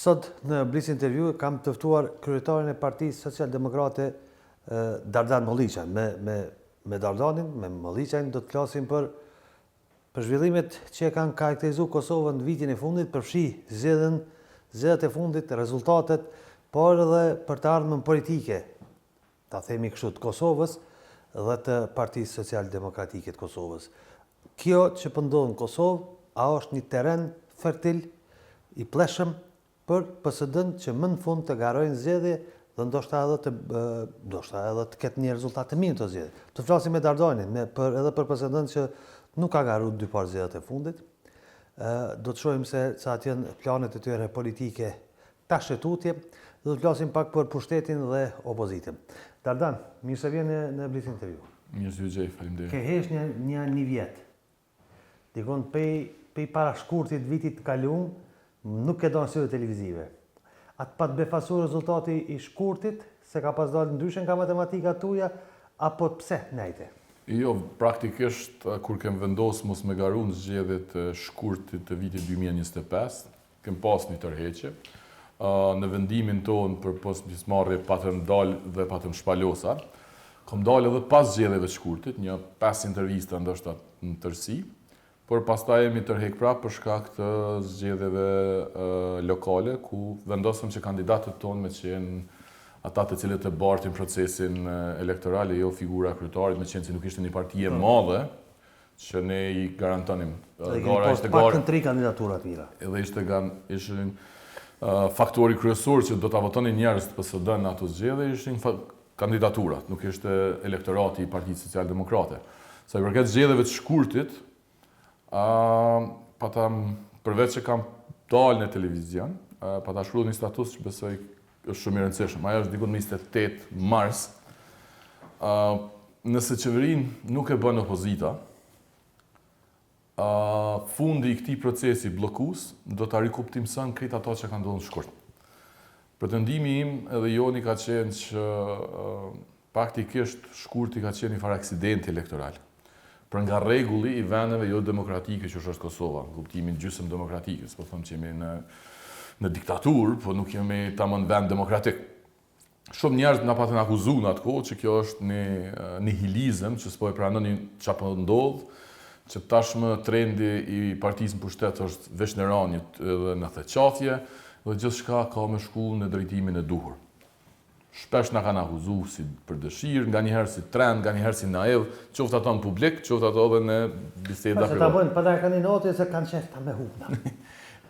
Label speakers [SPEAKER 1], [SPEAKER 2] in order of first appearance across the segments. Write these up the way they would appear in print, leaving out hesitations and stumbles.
[SPEAKER 1] Sot në Blitz Intervju kam të ftuar kryetarin e Partisë Social-Demokrate Dardan Molliçan. Me Dardanin, me Molliçan do të flasim për zhvillimet që kanë karakterizuar Kosovën në vitin e fundit, përfshi zgjedhjet e fundit, rezultatet, por edhe për të ardhmen politike, ta themi kështu, të Kosovës dhe të Partisë Social-Demokratike të Kosovës. Kjo që po ndodh në Kosovë, a është një terren fertil i pleshëm për PSD-n që më në fund të garojnë zgjedhje dhe ndoshta edhe të ketë një rezultat të mirë të zgjedhje. Të flasim me Dardanin, edhe për PSD-n që nuk ka garuar dy parë zgjedhjet e fundit. Do të shohim se cilat janë planet e tyre politike pa shëtutje, dhe do të flasim pak për pushtetin dhe opozitën. Dardan, mirë se vjen në Blitz Intervju.
[SPEAKER 2] Mirë se vjen, faleminderit.
[SPEAKER 1] Ke hesh një vjet. Dikon pej para shkurtit vitit të kaluar, nuk ke dhënë syve televizive. Atë pa të befasur rezultati i shkurtit, se ka pas dalë ndryshe nga matematika tuja, apo pse nejte?
[SPEAKER 2] Jo, praktikisht, kur kem vendosur mos me garu në zgjedhjet e shkurtit të vitit 2025, kem pas një tërheqje. Në vendimin tonë për pjesëmarrje patëm dalë dhe patëm shpalosa. Kom dalë edhe pas zgjedhjeve të shkurtit, një 5 intervista ndoshta në tërësi, por pastaj jemi tërheq prapë për shkak të zgjedhjeve lokale, ku vendosëm që kandidatët tonë me qenë ata të cilët e bartin procesin elektoral e jo figura e kryetarit, me qenë që nuk ishte një parti e madhe që ne i garantonim.
[SPEAKER 1] Gara ishte paktën 3 kandidatura të mira.
[SPEAKER 2] Edhe ishin faktori kryesor që do ta votonin njerëz të PSD-n në ato zgjedhje ishin kandidaturat, nuk ishte elektorati i Partisë Social-Demokrate. Sa i përket zgjedhjeve të shkurtit, përveç që kam dalë në televizion, pa ta shkruar një status që besoj është shumë i rëndësishëm. Ajo është diku në 28 mars. Nëse qeverinë nuk e bën opozita, fundi i këtij procesi bllokues do ta rikuptimson krejt ato që kanë ndodhur në shkurt. Pretendimi im edhe joni ka qenë që praktikisht shkurti ka qenë një farë aksidenti elektoral. Për nga rregulli i vendeve jo demokratike që është Kosova, në kuptimin gjysmë demokratike, s'po them që jemi në diktaturë, po nuk jemi tamam vend demokratik. Shumë njerëz na patën akuzuar në atë kohë që kjo është një nihilizëm, që s'po e pranonin çfarë po ndodh, që tashmë trendi i partisë në pushtet është veç në ranje edhe në theqatje, dhe gjithçka ka me shku në drejtimin e duhur. Shpesh na kanë akuzuar si për dëshirë, nganjëherë si trend, nganjëherë si naiv, qoftë ato në publik, qoftë ato edhe në biseda private.
[SPEAKER 1] Ta bëjnë, pa ta kanë notë se kanë qef ta me hupna.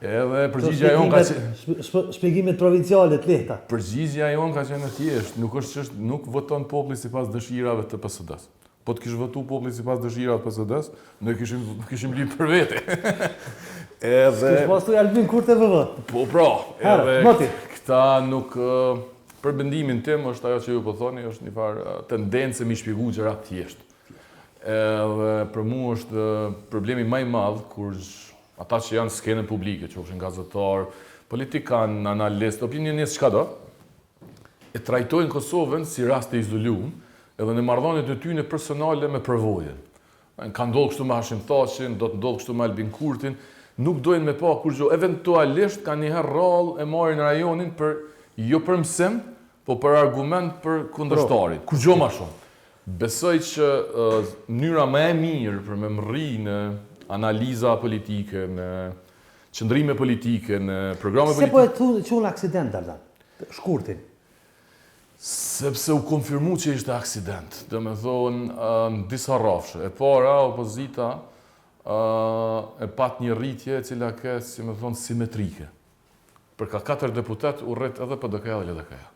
[SPEAKER 2] Edhe përgjigjja jon ka qenë
[SPEAKER 1] shpjegimet provinciale të lehta.
[SPEAKER 2] Përgjigjja jon ka qenë e thjeshtë, nuk voton populli sipas dëshirave të PSD-s. Po të kishte votuar populli sipas dëshirave të PSD-s, ne kishim lënë për vete. Edhe
[SPEAKER 1] pas tu Albin Kurte VV.
[SPEAKER 2] Po pra, edhe këta nuk për mendimin tim është ajo që ju po thoni, është një farë tendencë me shpjegua gjëra të thjeshtë. Edhe për mua është problemi më i madh kur ata që janë skenën publike, qofshin gazetar, politikan, analist, opinionist, çka do, e trajtojnë Kosovën si rast të izoluar, edhe në marrëdhëniet e tyre personale me përvojën. Ka ndodhur kështu me Hashim Thashin, do të ndodhë kështu me Albin Kurtin, nuk dojnë me pa kur gjë, eventualisht kanë një herë rrallë e marrin rajonin jo për mësim, po për argument për kundërshtarin. Kur gjë më shumë. Besoj që mënyra më e mirë për me mrri në analiza politike, në qëndrime politike, në programe politike.
[SPEAKER 1] Se po e quhen aksident, Dardan? Shkurtin.
[SPEAKER 2] Sepse u konfirmu që ishte aksident. Do me thonë në disa rrafshe. E para, opozita e pat një rritje e cila ke, si me thonë, simetrike. Për ka 4 deputet u rrit edhe PDK-ja dhe LDK-ja.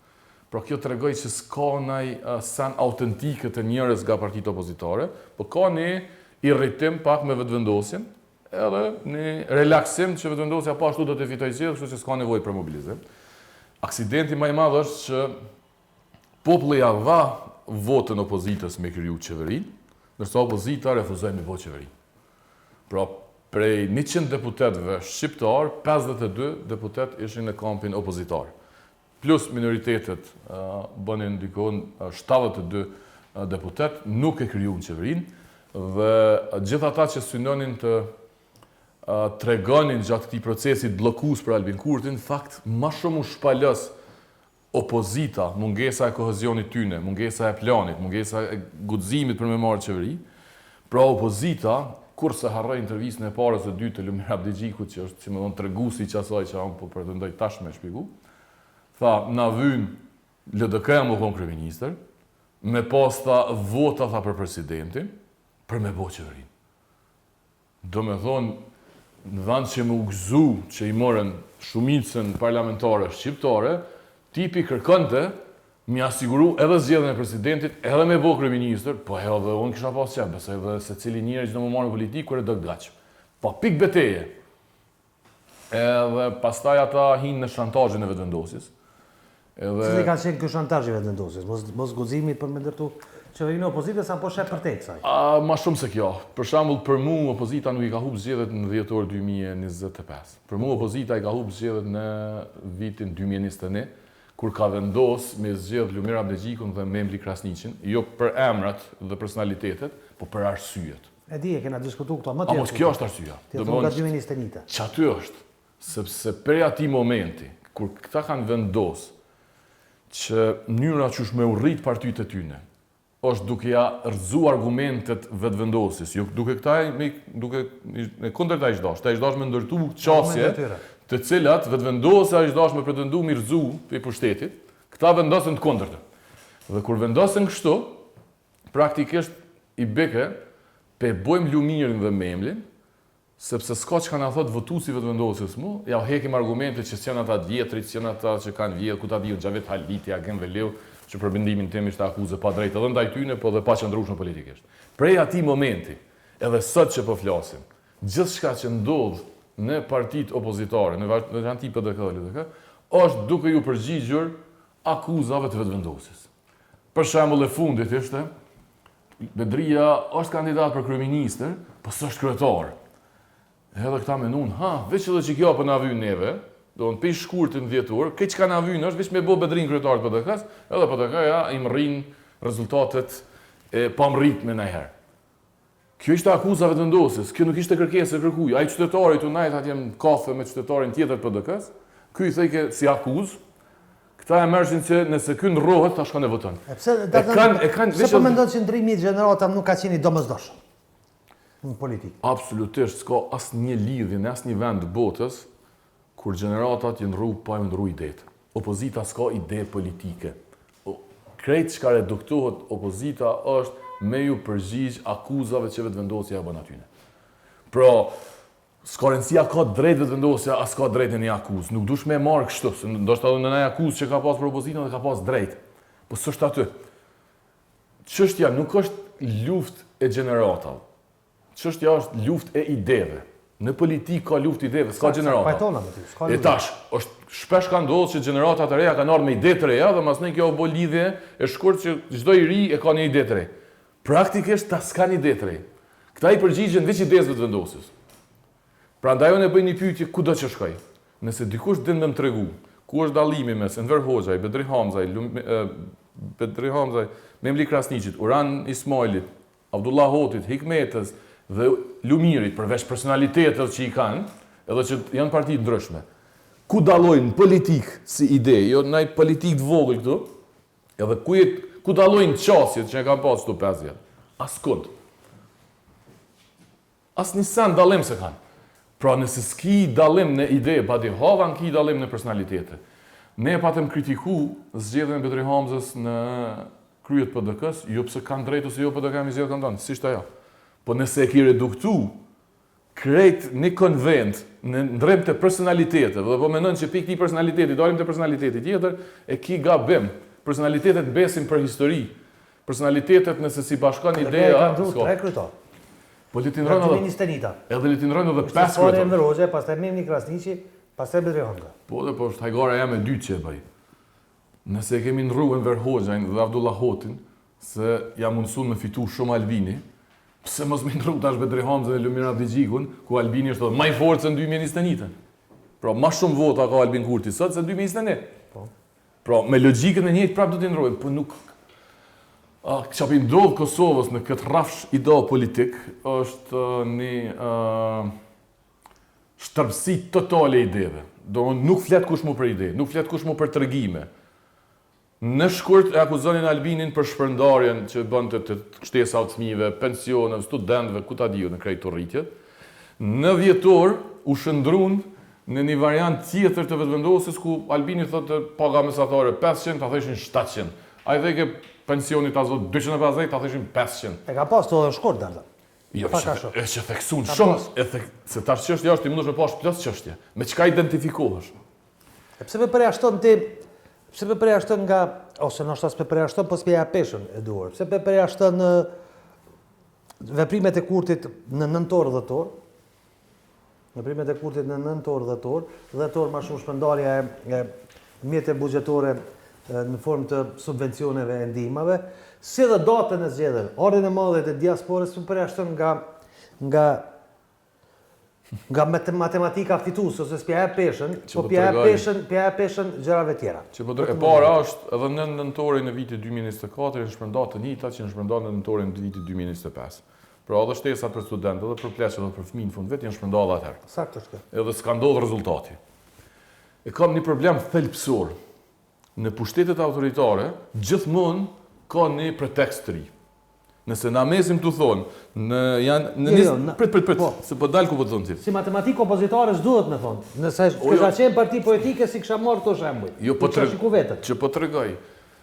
[SPEAKER 2] Pra kjo të regoj që s'ka naj sen autentike të njërës nga partitë opozitare, po ka një irritim pak me vetëvendosjen, edhe një relaksim që vetëvendosja pa ashtu do të fitoj zgjedhje, kështu që s'ka nevojë për mobilizim. Aksidenti më i madh është që populli ja dha votën opozitës me kriju qeverinë, ndërsa opozita refuzoi me votë qeverinë. Pra prej 100 deputetëve shqiptar, 52 deputet ishin në kampin opozitar. Plus minoritetet bënin ndikon 72 deputet, nuk e krijuan qeverinë, dhe gjithë ata që synonin të tregonin gjatë këtij procesi bllokues për Albin Kurtin, në fakt më shumë u shpalës opozita, mungesa e kohezionit tyne, mungesa e planit, mungesa e guximit për me marrë qeveri. Pra opozita, kur se harroj intervistën e parë së dytë të Lumir Abdixhikut, që është, si më thonë, treguesi i asaj që unë po pretendoj tash me shpjegu, tha, na vyn LDK më kon kryeministër, me posta vota tha për presidentin, për me bo qeverinë. Do me thonë, në vend që më u gëzu që i morën shumicën parlamentare shqiptare, tipi kërkonte mi asiguru edhe zgjedhjen e presidentit, edhe me bo kryeministër, po edhe unë kisha pas qef, besoj edhe se cili njeri që do më marrë në politikë, kur e do të gaqë. Po pik beteje. Edhe pastaj ata hinë në shantazhin e vetëvendosjes.
[SPEAKER 1] Cili ka qenë ky shantazh i vetëvendosjes? Mos guximit për me ndërtu qeverinë e opozitës apo shef për te kësaj?
[SPEAKER 2] Ma shumë se kjo. Për shembull, për mua opozita nuk i ka humbë zgjedhjet në dhjetor 2025. Për mua opozita i ka humbë zgjedhjet në vitin 2021, kur ka vendos me zgjedh Lumir Abdixhikun dhe Memli Krasniqin, jo për emrat dhe personalitetet, po për arsyet.
[SPEAKER 1] E di, e kena diskutuar këto më tepër.
[SPEAKER 2] Mos kjo është arsyeja.
[SPEAKER 1] Ti thua nga 2021.
[SPEAKER 2] Ç'aty është, sepse prej atij momenti kur këta kanë vendos që mënyra që është me urrit partitë e tyne, është duke ja rrëzu argumentet vetëvendosjes, jo duke e kundërta iqdash, ta iqdash me ndërtu qasje, të cilat vetëvendosja iqdash me pretendu mi rrëzu për pushtetit, këta vendosen të kundërta. Dhe kur vendosen kështu, praktikisht i beke, pe bojmë Lumirin dhe Memlin, sepse s'ka që kanë a thot votuesi vetëvendosjes mu, ja hekim argumente që s'janë ata djetrit, s'janë ata që kanë vjetë, ku ta diu Xhavet Haliti, Agen Veleu, që për mendimin tim ishte akuzë pa drejtë edhe ndaj tyne, po dhe pa qëndrueshme politikisht. Prej atij momenti, edhe sot që po flasim, gjithçka që ndodh në partitë opozitare, në veçanti PDK, është duke ju përgjigjur akuzave të vetëvendosjes. Për shembull e fundit ishte Bedria është kandidat për kryeministër, po s'është kryetar. Edhe këta menun, veç edhe që kjo për na vyn neve, do në pish shkurtin dhjetor, këtë që ka na vynë është veç me bo Bedrin kryetar të PDK-s, edhe PDK-ja i më rrinë rezultatet pa më rritë me najherë. Kjo ishte akuza vetëvendosjes, kjo nuk ishte kërkesë e kërkuj. Ai qytetari të najtë atje në kafe me qytetarin tjetër të PDK-s, kjo i thejke si akuzë, këta e mërshin që nëse ky ndrohet, ta shkon e voton.
[SPEAKER 1] Se po mendon që ndrimi i gjeneratave nuk ka qenë i domosdoshëm në politikë?
[SPEAKER 2] Absolutisht, s'ka asnjë lidhje në asnjë vend të botës kur gjeneratat jenë ndru pa e ndru idetë. Opozita s'ka ide politike. Krejt çka reduktohet opozita është me ju përgjigj akuzave që vetëvendosja e bën atyne. Pra, s'ka rëndësia ka drejt vetëvendosja, as ka drejt në një akuzë. Nuk dush me marrë kështu, se ndoshta edhe në një akuzë që ka pas për opozitën dhe ka pas drejt. Po s'është aty. Çështja nuk është luftë e gjeneratave. Çështja është luftë e ideve. Në politikë ka luftë ideve, s'ka gjenerata.
[SPEAKER 1] Pajtona me ty, s'ka
[SPEAKER 2] luftë. E tash, është shpesh ka ndodhur që gjeneratat e reja kanë ardhur me ide të reja dhe masnej kjo bo lidhje e shkurt që çdo i ri e ka një ide të re. Praktikisht ta s'kan ide të re. Këta i përgjigjen veç idesë vetëvendosjes. Prandaj unë e bëj një pyetje kudo që shkoj. Nëse dikush din më tregu ku është dallimi mes Enver Hoxhaj, Bedri Hamzaj, Memli Krasniqit, Uran Ismailit, Abdullah Hotit, Hikmetës dhe Lumirit, përveç personalitetet që i kanë, edhe që janë parti të ndryshme. Ku dallojnë politikë si ide, jo në politikë të vogël këtu, edhe ku dallojnë qasjet që e kanë pasur këtu 5 vjet. Askund. Asnjë sen dallim se kanë. Pra nëse s'ki dallim në ide, pa di havan ki dallim në personalitete. Ne patëm kritiku zgjedhjen e Bedri Hamzës në kryet PDK-s, jo pse kanë drejt ose jo PDK mi zgjedh kandidat, si ishte ajo. Po nëse e ki reduktu krejt një konvent në ndrem të personalitetet, dhe po mendon që pikë një personaliteti, dalim të personaliteti tjetër, e ki gabim. Personalitetet besin për histori. Personalitetet nëse si bashkon ideja, po litinrojnë edhe 5
[SPEAKER 1] kryetar. Enver Hoxha, pastaj Memli Krasniqi, pastaj Bedri Hamza.
[SPEAKER 2] Po dhe po është hajgara jam e dytë që e bëj. Nëse kemi ndru Enver Hoxhajn dhe Abdullah Hotin, se jam mundësun me fitu shumë Albini, pse mos me ndru tash Bedri Hamza dhe Lumir Abdixhikun, ku Albini është edhe maj forcë në 2021. Pra, ma shumë vota ka Albin Kurti sot se 2021. Pra, me logjikën e njëjtë prapë do t'i ndrojmë, po nuk që api ndodhë Kosovës në këtë rafsh ide politik është një shtërpsi totale ideve. Nuk flet kush mu për ide, nuk flet kush mu për tregime. Në shkurt e akuzonin Albinin për shpërndarjen që bën të shtesa të fëmijëve, pensione, studentëve, ku ta diu në krejt të rritjet. Në dhjetor u shëndrun në një variant tjetër të vetëvendosjes ku Albini thotë paga mesatare 500, ta thëshin 700. Ai theke pensionit ta zot 250, ta thëshin 500.
[SPEAKER 1] E ka pas të edhe në shkurt, Dardan.
[SPEAKER 2] Jo, e që theksun shumë, se tash çështja është ti mundesh me pash plot çështje. Me çka identifikohesh?
[SPEAKER 1] E pse më përjashton ti, pse më përjashton nga, ose ndoshta s'pe përjashton, po s'pe ja peshën e duhur. Pse më përjashton veprimet e Kurtit në nëntor dhjetor? Veprimet e Kurtit në nëntor dhjetor më shumë shpërndarja e mjeteve buxhetore në formë të subvencioneve e ndihmave, si dhe datën e zgjedhjeve, orën e madhe të diasporës më përjashton nga matematika fituese ose s'pja e peshën, po pja e peshën gjërave tjera.
[SPEAKER 2] E para është edhe në nëntorin e vitit 2024 në shpërndarë të njëjta që në shpërndarë në nëntorin e vitit 2025. Pra edhe shtesat për studentë, edhe për pleqë, edhe për fëmijë në fund vit janë shpërndarë edhe atëherë.
[SPEAKER 1] Saktë është kjo.
[SPEAKER 2] Edhe s'ka ndodhur rezultati. E kam një problem thelbësor. Në pushtetet autoritare, gjithmonë ka një pretekst të ri. Nëse na mesim të thonë, prit, se po dalë ku po të thonë ti.
[SPEAKER 1] Si matematikë opozitare s'duhet me thonë. Nëse kisha qenë parti politike, si kisha marrë këto shembuj.
[SPEAKER 2] Jo, që po tregoj.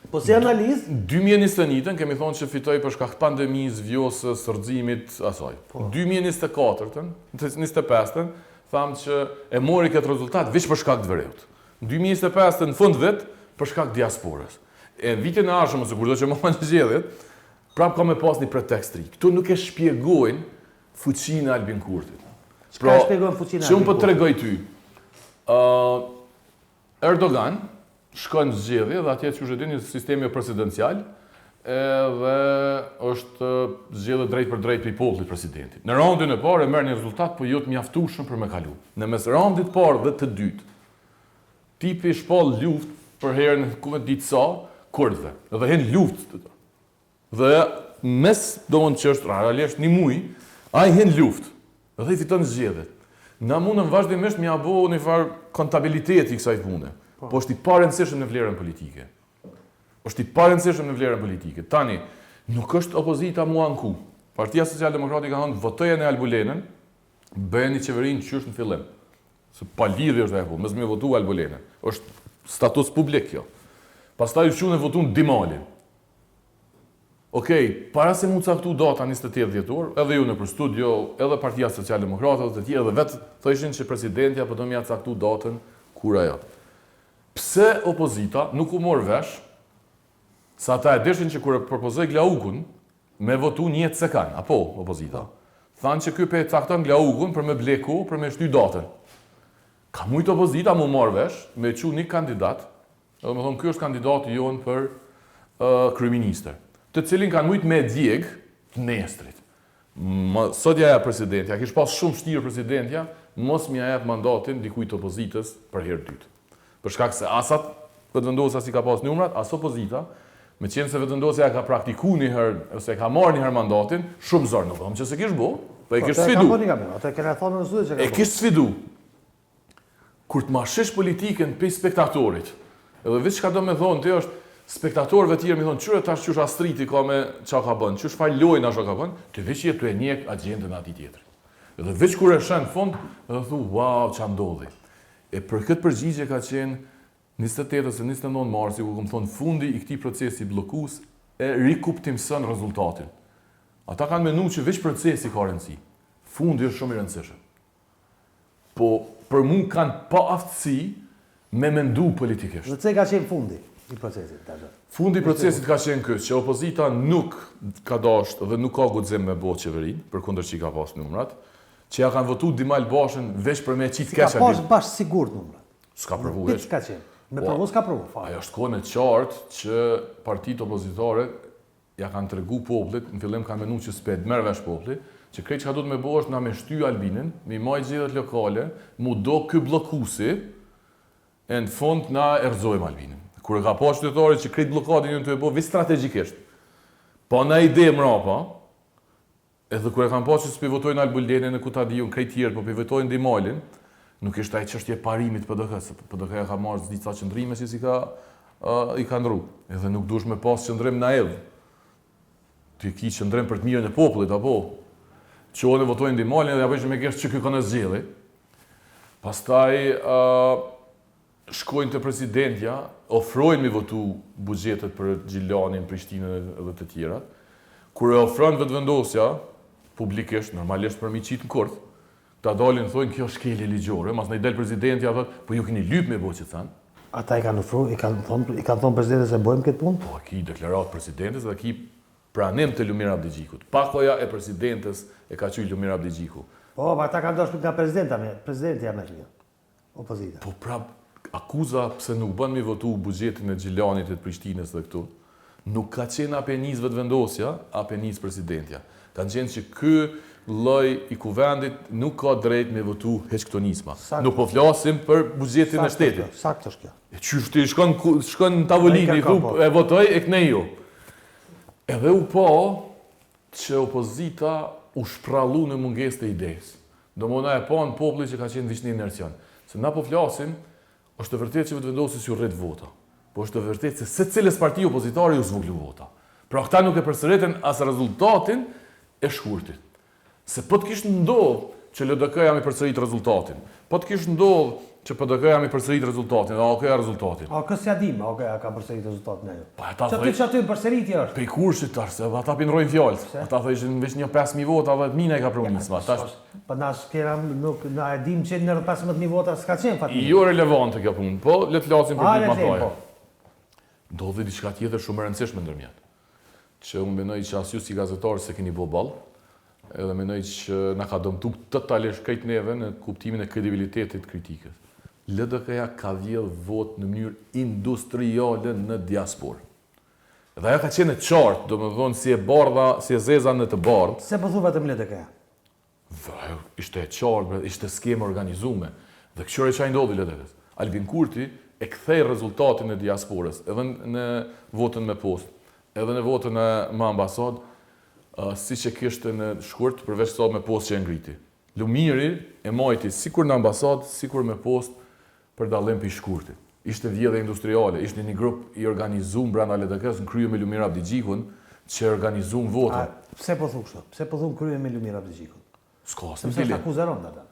[SPEAKER 1] Po si analizë?
[SPEAKER 2] 2021 kemi thonë që fitoi për shkak të pandemisë, vjosës, rrëzimit, asaj. 2024-ën, 25-ën, thamë që e mori këtë rezultat veç për shkak të vereut. 2025-ën në fund vit për shkak të diasporës. E vitin e ardhshëm ose kurdo që mohon zgjedhjet, prapë ka me pas një pretekst ri. Këtu nuk e shpjegojnë fuqinë e Albin Kurtit.
[SPEAKER 1] Çka e shpjegojnë fuqinë e Albin Kurtit?
[SPEAKER 2] Që unë po tregoj ty. Erdogan shkon në zgjedhje dhe atje që dini sistemi presidencial, edhe është zgjedhje drejt për drejt për popullit presidentit. Në raundin e parë merr një rezultat po jo të mjaftueshëm për me kalu. Në mes raundit parë dhe të dytë, tipi shpall luftë për herën ku me ditë sa kurdëve. Dhe hen luftë të ta. Dhe mes domon që është realisht një muj, ai hen luftë. Dhe i fiton zgjedhjet. Na mundëm vazhdimisht m'ia bëu një farë kontabiliteti kësaj pune. Po është i parëndësishëm në vlerën politike. Është i parëndësishëm në vlerën politike. Tani, nuk është opozita mua në ku. Partia Social-Demokratike ka thënë votojen e Albulenën, bëjeni qeverinë qysh në fillim. Se pa lidhje është ajo, mos më votu Albulenën. Është status publik kjo. Pastaj ushtun e votun Dimalin. Okej, para se mu caktu data 28 dhjetor, edhe ju në për studio, edhe Partia Social-Demokratike dhe të tjerë, edhe vetë thëshin që presidentja po do m'ia caktu datën kur ajo. Pse opozita nuk u mor vesh, sa ata e deshin që kur e propozoi Glaukun, me votu njëtë se kanë, apo opozita. Thanë që ky pe cakton Glaukun për me bleku, për me shty datën. Ka mujtë opozita mu mor vesh, me qu një kandidat, edhe me thonë, kjo është kandidati jonë për kryeministër, të cilin kanë mujtë me djegë të nestrit. Sot ja presidentja, kish pas shumë shtirë presidentja, mos m'ja jep mandatin dikujt opozitës për herë dytë. Për shkak se asat vetëvendosja si ka pas numrat, as opozita, me qenë se vetëvendosja ka praktiku një herë, ose ka marrë një herë mandatin, shumë zorë nuk që se kish bo, po e kish sfidu. E kish sfidu. Kur të marrësh politikën për spektatorit, edhe veç ka do me thonë, të është spektatorëve tjerë me thonë, qyre tash qysh Astriti ka me qa ka bënë, qysh fal lojnë asha ka bënë, të veç jetu e njek agjendën ati tjetër. Edhe veç kur e shenë fond, edhe thu, wow, qa ndodhi. E për këtë përgjigje ka qenë 28 ose 29 marsi, ku këmë thonë fundi i këtij procesi blokus e rikuptimson rezultatin. Ata kanë menu që veç procesi ka rëndësi. Fundi është shumë i rëndësishëm. Po, për mu kanë pa aftësi me mendu politikisht.
[SPEAKER 1] Dhe ka qenë fundi i procesit?
[SPEAKER 2] Fundi i procesit ka qenë këtë, që opozita nuk ka dashur dhe nuk ka guxim me bë qeverinë, përkundër që ka pas numrat, që ja kanë votu Dimal Bashën veç për me qitë kesh.
[SPEAKER 1] Ka pas bash sigurt numrat.
[SPEAKER 2] S'ka provu
[SPEAKER 1] veç. Ka qenë. Me provu s'ka provu.
[SPEAKER 2] Ajo është kohën e qartë që partitë opozitare ja kanë tregu popullit, në fillim kanë menuar që s'pet merr vesh populli, që krejt që ka duhet me bo është na me shty Albinin, me majtë zgjedhjet lokale, mu do ky bllokuesi, e në fund na erëzojmë Albinin. Kur e ka pa qytetarit që krejt blokadin ju në të e bo, veç strategjikisht. Pa na ide mrapa, edhe kur e kanë pa që s'pi votojnë Albulenën e ku ta diun krejt tjerë, po pi votojnë Dimalin, Nuk ishte ai çështje parimit PDK-s, se PDK-ja ka marrë disa qëndrime që i ka ndru. Edhe nuk duhesh me pas qëndrim naiv. Ti ki qëndrim për të mirën e popullit, apo? Qonë votojnë Dimalin edhe ja bëjnë me kesh që ky kanë zgjedhë. Pastaj shkojnë te presidentja, ofrojnë mi votu buxhetet për Gjilanin, Prishtinën edhe të tjera. Kur e ofron vetëvendosja publikisht, normalisht për mi qitë në kurt, ta dalin thonë kjo shkelje ligjore, mas në i del presidentja thotë, po ju keni lyp me boqë thanë.
[SPEAKER 1] Ata i kanë ofruar, i kanë thonë presidentës se bëjmë këtë punë?
[SPEAKER 2] Po ki deklarat presidentës dhe ki pranim të Lumir Abdigjiku. Pakoja e presidentës e ka qyjë Lumir Abdigjiku.
[SPEAKER 1] Po, ata kanë dashur nga presidentja me kjo. Opozita.
[SPEAKER 2] Po prap akuza pse nuk bën mi votu buxhetin e Gjilanit e të Prishtinës dhe këtu. Nuk ka qenë apenis vetëvendosja, apenis presidentja. Kanë qenë që ky lloj i kuvendit nuk ka drejt me votu heqtonisma. Nuk po flasim për buxhetin e shtetit.
[SPEAKER 1] Saktë është kjo.
[SPEAKER 2] E qysh ti shkon në tavolinë, e votoj e këne ju. Edhe u po që opozita u shprallu në mungesë të idejës. Domona e po në populli që ka qenë vishni inercion. Se na po flasim, është të vërtet që vetëvendosis ju rrit vota. Po është të vërtet se secilës parti opozitare ju zvoglu vota. Pra këta nuk e përsëriten as rezultatin e shkurtit. Se po të kishtë ndodhë që LDK jam i përsërit rezultatin, po të kishtë ndodhë që PDK jam i përsërit rezultatin, a okej rezultatin.
[SPEAKER 1] A kësë ja dim, a okej ka përsërit rezultatin e ju.
[SPEAKER 2] Pa ata
[SPEAKER 1] Që aty përsëritja është?
[SPEAKER 2] Pe kurshit tash, se ata pinrojnë fjallët. Ata thëshin veç një 5.000 vota, 10.000 e ka pronisma.
[SPEAKER 1] Po na shkera nuk na e dim që në 15.000 vota s'ka qenë fatmirë.
[SPEAKER 2] Jo relevante kjo punë, po le të lasim për ditë më
[SPEAKER 1] po.
[SPEAKER 2] Ndodhi diçka tjetër shumë e rëndësishme ndërmjet. Që unë mendoj që as ju si gazetarë se keni bo ball, edhe mendoj që na ka dëmtu totalisht krejt neve në kuptimin e kredibilitetit kritikës. LDK-ja ka vjedh vot në mënyrë industriale në diasporë. Dhe ajo ka qenë e qartë, domethënë si e bardha, si e zeza në të bardhë.
[SPEAKER 1] Se po thu vetëm LDK-ja?
[SPEAKER 2] Ajo ishte e qartë, ishte skemë organizume. Dhe këqyre çfarë ndodhi LDK-s? Albin Kurti e kthej rezultatin e diasporës, edhe në votën me postë, edhe në votën me ambasadë, siç e kishte në shkurt, përveç sa me postë që e ngriti. Lumiri e majti sikur në ambasadë, sikur me postë, për dallim për shkurtit. Ishte vjedhje industriale, ishte një grup i organizuar brenda LDK-s në krye me Lumir Abdigjikun, që organizuan votën.
[SPEAKER 1] Pse po thu kështu? Pse po thon krye me Lumir Abdigjikun?
[SPEAKER 2] S'ka
[SPEAKER 1] asnjë dile. Sepse akuzaron ata.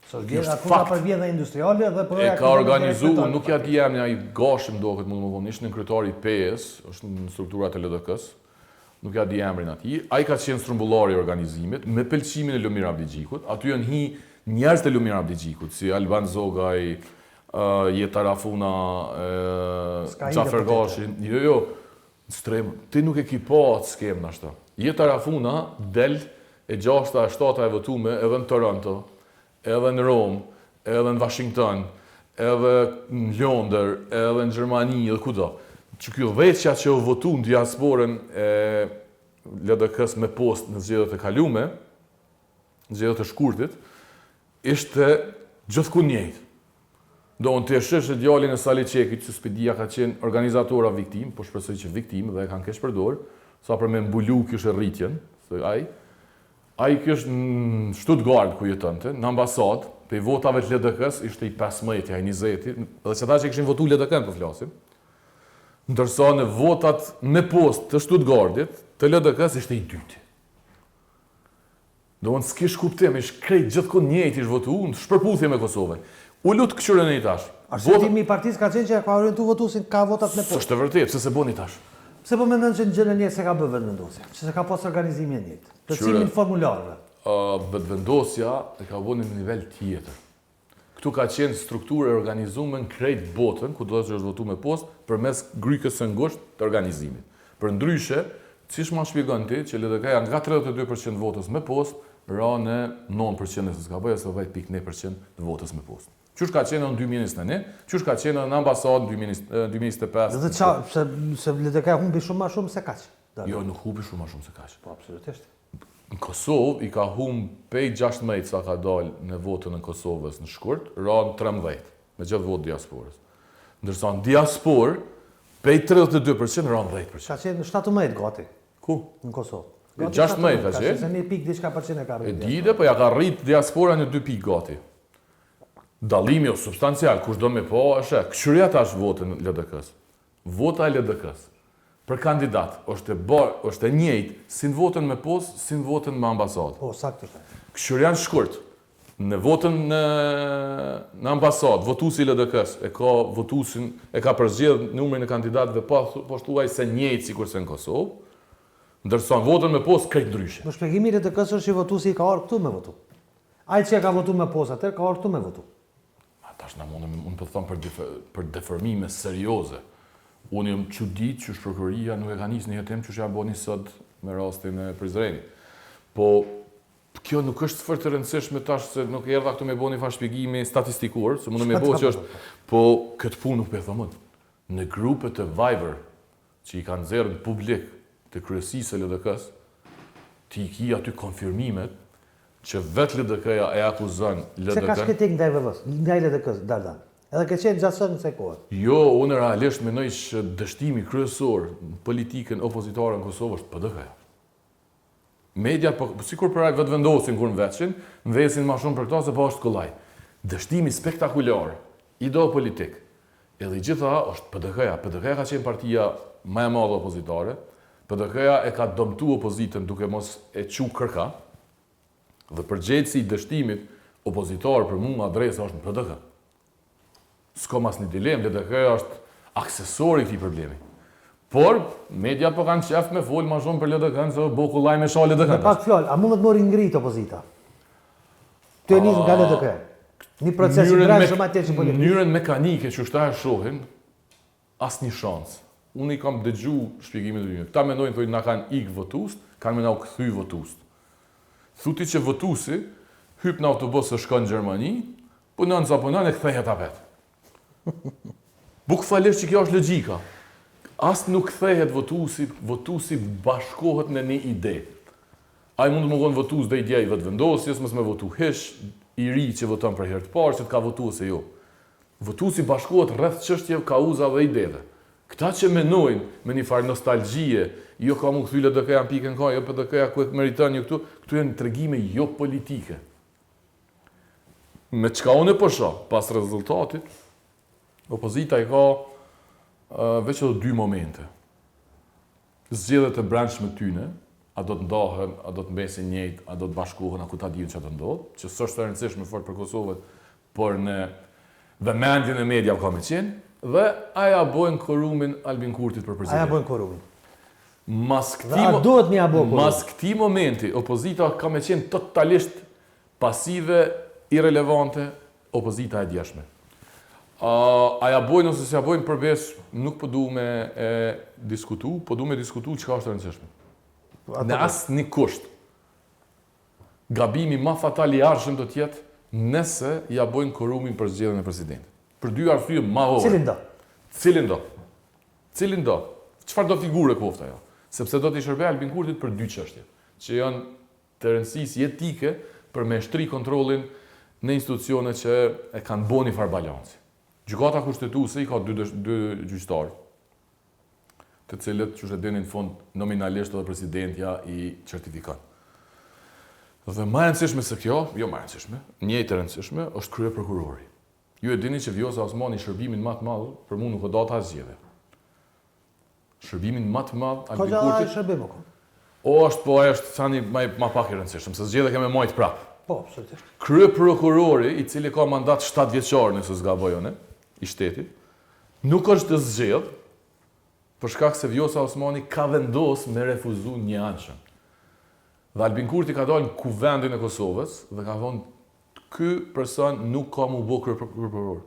[SPEAKER 1] Është akuza për vjedhje industriale dhe për
[SPEAKER 2] e ka organizuar, nuk ja di emrin ai Gashim duket më vonë, ishte në kryetari i PS, është në strukturat e LDK-s. Nuk ja di emrin atij. Ai ka qenë strumbullari i organizimit me pëlqimin e Lumir Abdigjikut. Aty janë hi njerëz të Lumir Abdigjikut, si Alban Zogaj, Jeta Rafuna, Xhafer Gashi, jo, strem, ti nuk e ki pa atë skemën ashtu. Jeta Rafuna del e 6-7 e votume edhe në Toronto, edhe në Rom, edhe në Washington, edhe në Londër, edhe në Gjermani, edhe kudo. Që kjo veçja që u votu në diasporën e LDK-s me post në zgjedhjet e kalume, në zgjedhjet e shkurtit, ishte gjithkund njëjtë. Do në të shesh djalin e Sali Çekit, që spedia ka qenë organizatora viktim, po shpresoj që viktim dhe e kanë kesh përdor, sa për me mbulu kishte rritjen, se ai kishte në Stuttgart ku jetonte, në ambasadë, pe votave të LDK-s ishte i 15-ti, ai 20-ti, edhe që ata që kishin votuar LDK-n po flasim. Ndërsa në votat me post të Stuttgartit, të LDK-s ishte i 2-ti. Do në s'kish kuptim, ishte krejt gjithkund njëjtë ish votuar, shpërputhje me Kosovën. U lut këqyrën e i tash.
[SPEAKER 1] Arsyetimi i partisë ka qenë që ka orientuar votuesin ka votat me post.
[SPEAKER 2] Është e vërtetë, pse se boni tash?
[SPEAKER 1] Pse po mendon që në gjën e njëjtë se ka bërë vetëvendosje, që se ka pas organizim i njëjtë, plotësimin formularëve.
[SPEAKER 2] Vetëvendosja e ka bënë në nivel tjetër. Këtu ka qenë strukturë e organizuar në krejt botën, ku do të është votuar me post përmes grykës së ngushtë të organizimit. Përndryshe, siç ma shpjegon ti, që LDK-ja nga 32% votës me post, ra në 9% se s'ka bëja, se 10.1% të votës me post. Qysh ka qenë në 2021, qysh ka qenë në ambasadë në 2025.
[SPEAKER 1] Dhe se LDK humbi shumë ma shumë se kaq.
[SPEAKER 2] Jo, nuk humbi shumë ma shumë se kaq.
[SPEAKER 1] Po, absolutisht.
[SPEAKER 2] Në Kosovë i ka humb pej 16 sa ka dalë në votën në Kosovës në shkurt, ra në 13, me gjithë votë diasporës. Ndërsa në diasporë, pej 32% ra në 10%.
[SPEAKER 1] Ka qenë në 17 gati.
[SPEAKER 2] Ku?
[SPEAKER 1] Në Kosovë.
[SPEAKER 2] 16 ka qenë.
[SPEAKER 1] Se një pikë diçka % e ka rritë.
[SPEAKER 2] E dide, po ja ka rritë diaspora në 2 pikë gati. Dallimi o substancial, kush do me po, është këshyria tash votën LDK-s. Vota e LDK-s për kandidat është e njëjtë si në votën me pos, si në votën me ambasadë.
[SPEAKER 1] Po, saktë.
[SPEAKER 2] Këshyria në shkurt. Në votën në ambasadë, votuesi i LDK-s e ka përzgjedh numrin e kandidatëve po thuaj se njëjtë sikurse në Kosovë, ndërsa në votën me pos krejt ndryshe.
[SPEAKER 1] Në shpjegimi i LDK-s është që votuesi ka ardhur këtu me votu. Ai që ka votuar me pos atë ka ardhur këtu me votu.
[SPEAKER 2] Tash unë po them për deformime serioze. Unë jam çudit që prokuroria nuk e ka nisë një hetim që ja bëni sot me rastin e Prizrenit. Po kjo nuk është fort e rëndësishme tash se nuk erdha këtu me bëni fare shpjegimi statistikor, se mund të më bëj që është, po këtë punë nuk po e them unë. Në grupet e Viber që i kanë nxjerrë në publik të kryesisë së LDK-s, ti i ki aty konfirmimet që vetë LDK-ja e akuzon LDK.
[SPEAKER 1] Se ka shkëtik ndaj VV-s, ndaj LDK-s, Dardan. Edhe ke qenë gjatësën në se kohë.
[SPEAKER 2] Jo, unë realisht menoj që dështimi kryesor në politikën opozitare në Kosovë është PDK-ja. Mediat, sikur për vetë vendosin kur në veçin, në vesin ma shumë për këta se po është kollaj. Dështimi spektakular, ideopolitik, edhe gjitha është PDK-ja. PDK-ja ka qenë partia më e madhe opozitare, PDK-ja e ka dëmtu opozitën duke mos e qu kërka, dhe përgjegjësi i dështimit opozitar për mua adresa është në PDK. S'ka mas një dilemë, LDK-ja është aksesori këtij problemi. Por, mediat po kanë qef me folë ma shumë për LDK-n, se bo kullaj me shal LDK-n.
[SPEAKER 1] Me pak fjallë, a mundet mori ngrit opozita? Të e njës nga LDK? Një proces i brendshëm atje që politikë?
[SPEAKER 2] Mënyrën mekanike që shta e shohin, as një shansë. Unë i kam dëgju shpjegimin e dyne. Këta mendojnë, thojnë, na kanë ikë votust, kanë me na u këthy votust. Thuti që votusi, hyp në autobus e shkon në Gjermani, punon sa punon e kthehet apet. Bukfalisht që kjo është logjika. As nuk kthehet votusi bashkohet në një ide. Ai mund të më konë votues dhe ideja i vetë vendosjes, mos me votu hish, i ri që voton për herë të parë, që të ka votuar se jo. Votuesi bashkohet rreth çështjeve, kauza dhe ideve. Këta që menojnë me një farë nostalgjie, jo ka mu këthy LDK-ja në pikën ka, jo PDK-ja ku e meriton një këtu janë tregime jo politike. Me çka unë po shoh pas rezultatit, opozita i ka veç edhe dy momente. Zgjedhjet e brendshme tyne, a do të ndahen, a do të mbesin njëjtë, a do të bashkohen, a ku ta diun çfarë do ndodh, që s'është e rëndësishme fort për Kosovën, por në vëmendjen e media ka me qenë, dhe aja bojnë korumin Albin Kurtit për president.
[SPEAKER 1] Aja bojnë korumin.
[SPEAKER 2] Mas këti momenti, opozita ka me qenë totalisht pasive, irrelevante, opozita e djeshme. Aja bojnë ose si ja bojnë përveç, nuk po du me diskutu, po du me diskutu çka është e rëndësishme. Në asë një kusht, gabimi ma fatal i arshëm do tjetë nëse ja bojnë korumin për zgjedhjen e presidentit. Për dy arsye mahore.
[SPEAKER 1] Cilin do?
[SPEAKER 2] Cilin do? Çfarë do figure kofta ajo? Sepse do t'i shërbej Albin Kurtit për dy çështje, që janë të rëndësisë jetike për me shtri kontrollin në institucione që e kanë bënë një farë balanci. Gjykata kushtetuese i ka dy gjyqtarë, të cilët që e dini në fund nominalisht edhe presidentja i certifikan. Dhe më e rëndësishme se kjo, jo më e rëndësishme, njëjtë e rëndësishme, është krye prokurori. Ju e dini që Vjosa Osmani shërbimin më të madh për mua nuk e data asgjë. Shërbimin më të madh Albin Kurti.
[SPEAKER 1] Shërbim apo?
[SPEAKER 2] Ai është tani më pak i rëndësishëm, se zgjedhja kemë majt prap.
[SPEAKER 1] Po, absolutisht.
[SPEAKER 2] Krye prokurori, i cili ka mandat 7 vjeçar nëse s'gaboj unë, i shtetit, nuk është të zgjedh për shkak se Vjosa Osmani ka vendosur me refuzu një anshëm. Dhe Albin Kurti ka dalë në kuvendin e Kosovës dhe ka thonë ky person nuk ka mu bë krye prokuror.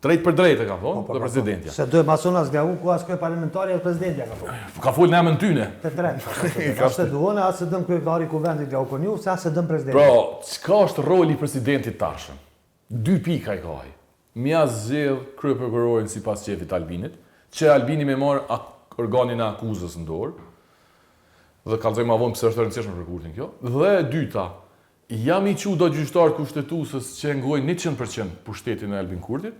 [SPEAKER 2] Drejt për drejt e ka thonë dhe presidentja.
[SPEAKER 1] Se do mason as nga ku as krye parlamentari as presidentja ka thonë.
[SPEAKER 2] Ka folë në emën tyne.
[SPEAKER 1] Të drejtë. Ka se duon as se dëm kryetari i kuvendit nga Ukoniu, se as se dëm presidenti.
[SPEAKER 2] Pra, çka është roli i presidentit tashëm? 2 pika i ka ai. Mja zgjedh krye prokurorin sipas qefit Albinit, që Albini me marr organin e akuzës në dorë. Dhe kallëzoj ma vonë pse është e rëndësishme për Kurtin kjo. Dhe e dyta, jam i do gjyqtar kushtetuesës që ngojnë 100% pushtetin e Albin Kurtit,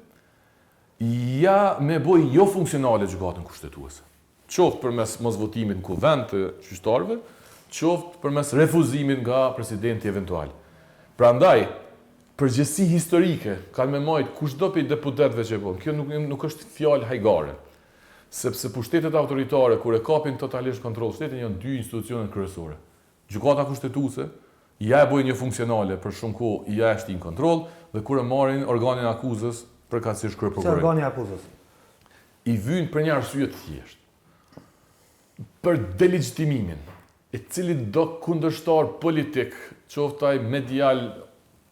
[SPEAKER 2] ja me boj jo funksionale gjykatën kushtetuese. Qoftë përmes mosvotimit në kuvend të gjyqtarëve, qoftë përmes refuzimit nga presidenti eventual. Prandaj, përgjësi historike, kanë me majtë kushdo për i deputetve që po. Kjo nuk është fjalë hajgare. Sepse pushtetet autoritare, kur e kapin totalisht kontrol shtetin, janë dy institucionet kryesore. Gjykata kushtetuese, ja e bojnë një funksionale për shumë kohë, ja e shtin kontrol, dhe kur e marrin organin akuzës, përkatësisht krye
[SPEAKER 1] Se
[SPEAKER 2] prokurorin.
[SPEAKER 1] organi akuzës.
[SPEAKER 2] I vynë për një arsye të thjeshtë. Për delegjitimimin, e cili do kundërshtar politik, qoftaj medial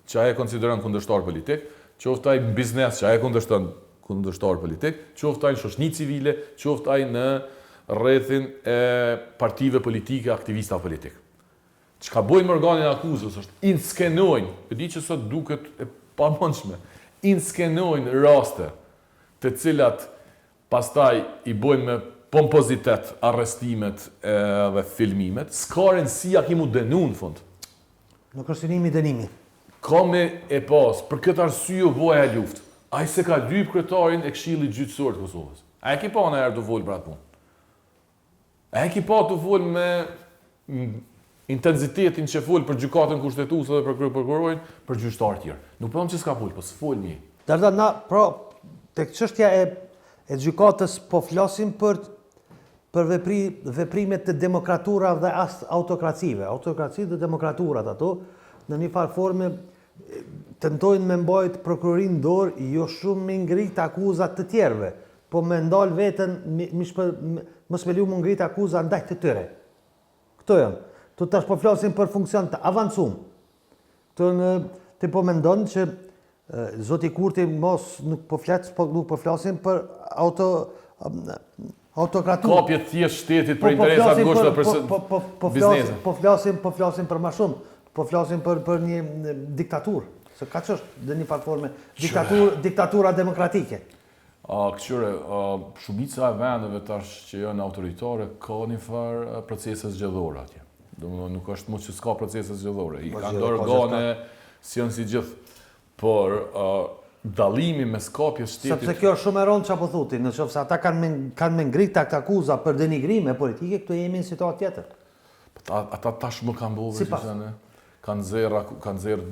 [SPEAKER 2] që aje konsideron kundërshtar politik, qoftaj në biznes që aje kundërshtar politik, qoftaj në shoqëni civile, qoftaj në rrethin e partive politike, aktivista politik. Çka bojnë organin e akuzës është inskenojnë, e di që sot duket e pamundshme, inskenojnë raste të cilat pastaj i bojnë me pompozitet arrestimet dhe filmimet, s'karen si a kimu denu në fund.
[SPEAKER 1] Nuk është synimi dënimi.
[SPEAKER 2] Ka me e pas, për këtë arsye u boja e luftë. Ai se ka lyp kryetarin e Këshillit Gjyqësor të Kosovës. A e ki pa në herë të folë për atë punë? A e ki pa të folë me intensitetin që folë për gjykatën kushtetuese dhe për prokurorin për gjyqtarë tjerë. Nuk po them që s'ka folë, po s'folë një.
[SPEAKER 1] Dardan, na, tek çështja e gjykatës po flasim për veprimet të demokraturave dhe autokracive. Autokracitë dhe demokraturat ato, në një farë forme, tentojnë me mbajt prokurorin dorë, jo shumë me ngrit akuzat të tjerëve, po me ndal veten, mos me liu më ngrit akuzat ndaj të tyre. Këto janë. Tu tash po flasim për funksion të avancum. Ti po mendon që Zoti Kurti mos nuk po flasim për autokraturë.
[SPEAKER 2] Kapje thjesht shtetit për interesat ngushta për biznesin.
[SPEAKER 1] Po flasim për më shumë. Po flasim për një diktaturë. Se ka ç'është në një platforme diktatura demokratike.
[SPEAKER 2] Këqyre, shumica e vendeve tash që janë autoritare ka një farë procese zgjedhore atje. Domethënë nuk është më që s'ka procese zgjedhore. I kanë dorë organe si janë si gjithë, por dallimi mes kapjes shtetit.
[SPEAKER 1] Sepse kjo është shumë e rëndë çapo thoti, nëse ata kanë me ngrit akuza për denigrime politike, këtu jemi në situatë tjetër.
[SPEAKER 2] Ata tash më kanë bërë që janë kanë zerë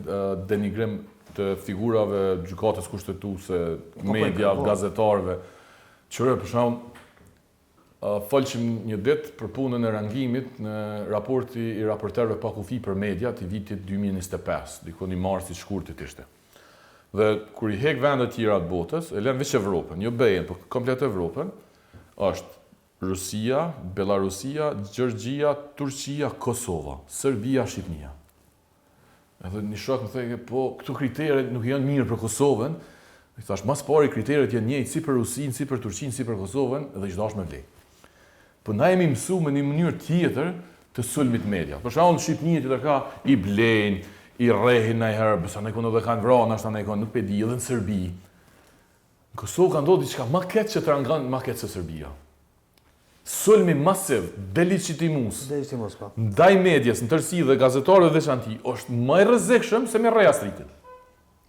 [SPEAKER 2] denigrim të figurave gjykatës kushtetuese, media, gazetarëve. Qëre, për shembull, folshim një ditë për punën e rangimit në raporti i raporterëve pa kufi për media të vitit 2025, dikon i marsit shkurtit ishte. Dhe kur i hek vendet tjera të botës, e lën veç Evropën, jo BE-n, por komplet Evropën, është Rusia, Belarusia, Gjergjia, Turqia, Kosova, Serbia, Shqipnia. Edhe një shok më thënë, po këto kriteret nuk janë mirë për Kosovën. I thash, mas pari kriteret janë njëjtë si për Rusinë, si për Turqinë, si për Kosovën, edhe çdo është me vlej. Po na jemi mësuar me një mënyrë tjetër të sulmit media. Për shembull, në Shqipëni tjetër ka i blejnë, i rrehin ndajherë, besa ne kanë edhe kanë vrarë, ashta ne kanë nuk e di, edhe në Serbi. Në Kosovë ka ndodhur diçka më keq që trangon më keq se Serbia. Sulmi masiv, delegjitimus,
[SPEAKER 1] po.
[SPEAKER 2] ndaj medjes në tërësi dhe gazetarëve veçanti, është më i rrezikshëm se me rreja stritit.